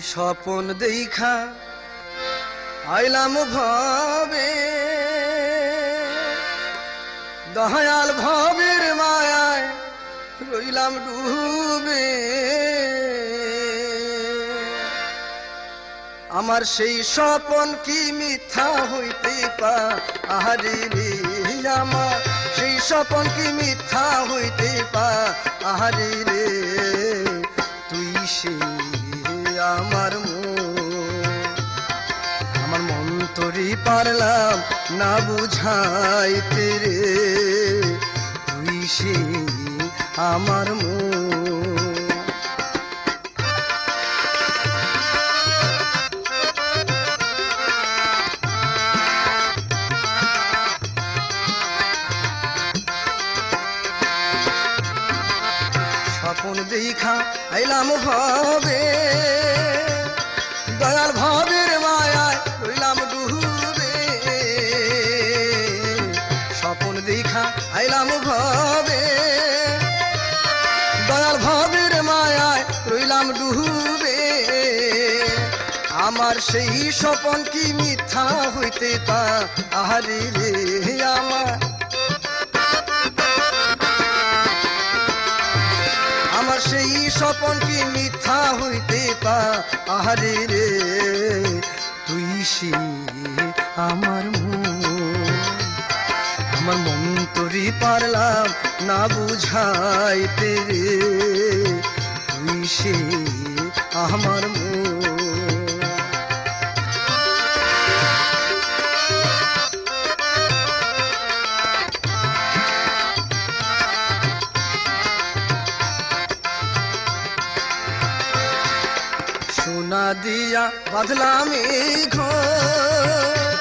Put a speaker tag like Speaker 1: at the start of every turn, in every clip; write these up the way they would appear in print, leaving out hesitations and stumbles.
Speaker 1: স্বপন দেখা আইলাম ভাবে দয়াল ভাবের মায়ায় রইলাম ডুবে আমার সেই স্বপন কি মিথ্যা হইতে পারে রে আমার সেই স্বপন কি মিথ্যা হইতে পারে রে তুই সে আমার মন তোরি পারলাম না বুঝাইতে রে তুই সে আমার স্বপন দেখা আইলাম ভাবে দয়াল ভাবের মায়ায় রইলাম ডুবে স্বপন দেখা আইলাম ভাবে দয়াল ভাবের মায়ায় রইলাম ডুবে আমার সেই স্বপন কি মিথ্যা হইতে পারে রে আমার সেই স্বপন কি মিথ্যা হইতে পারে রে তুই সে আমার মন তোরি পারলাম না বুঝাইতে রে তুই সে আমার সোনা দিয়া বাঁধলাম এই ঘর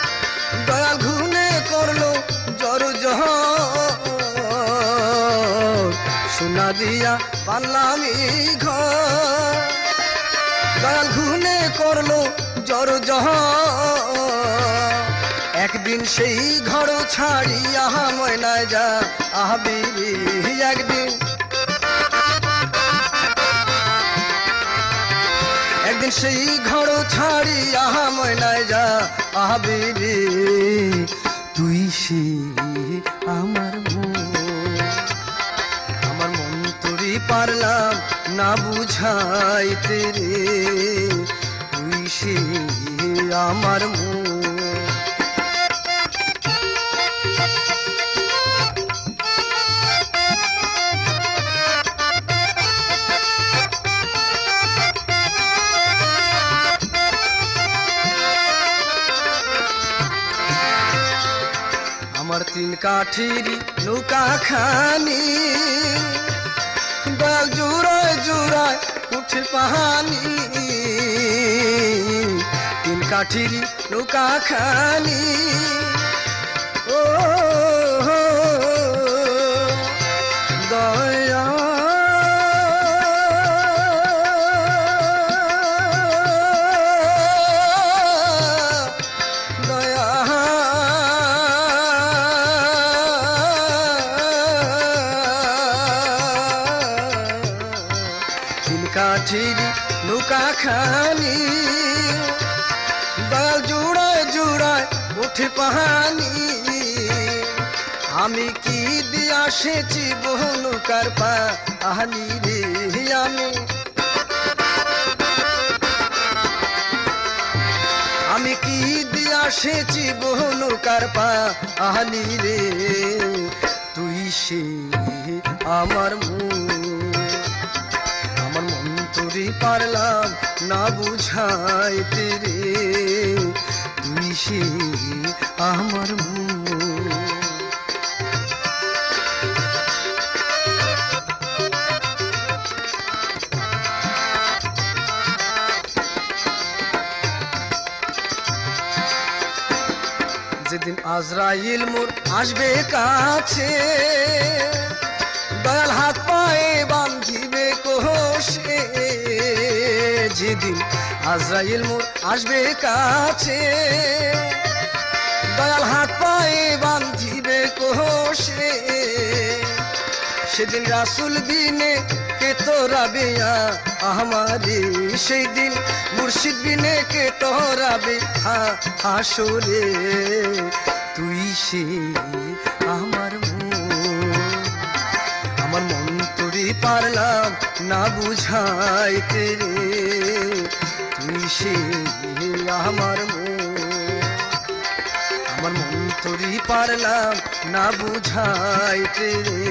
Speaker 1: দয়াল ঘুনে করলো জর সোনা দিয়া বাঁধলাম এই ঘর দয়াল ঘুনে করলো জর একদিন সেই ঘর ছাড়িয়া ময়নায় যা আহবি একদিন সেই ঘর ছাড়িয়া ময়নায় যা আহবি রে তুই সে আমার মন তোরি পারলাম না বুঝাইতে রে তুই সে আমার আমার তিন কাঠির নৌকা খানি দয়াল জুড়ায় জুড়ায় উঠে পাহানি তিন কাঠির নৌকা খানি ও দয়া কাঠির নৌকা খানি দয়াল জুড়ায় জুড়ায় উঠে পাহানি আমি কি দিয়া সেচি বহু নৌকার পাহানি রে আমি কি দিয়া সেচি বহু নৌকার পাহানি রে তুই সে আমার মন তোরি পারলাম না বুঝাইতে রে তুই সে আমার যেদিন আজরাইল মোর আসবে কাছে দয়াল হাত পায়ে বাঁধিবে কোষে যেদিন আজরাইল মোর আসবে কাছে দয়াল হাত পায়ে বাঁধিবে কোষে সেদিন রাসূল বিনে কে তোরাবে আমারে সেই দিন মুর্শিদ বিনে কে তোরাবে হাসরে তুই সে আমার মন তোরে পারলাম না বুঝাইতে রে তুই সে আমার মন তোরে পারলাম না বুঝাইতে রে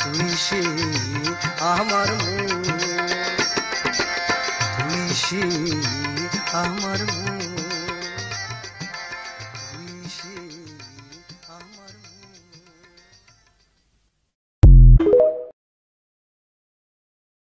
Speaker 1: তুই সে আমার তুই সে আমার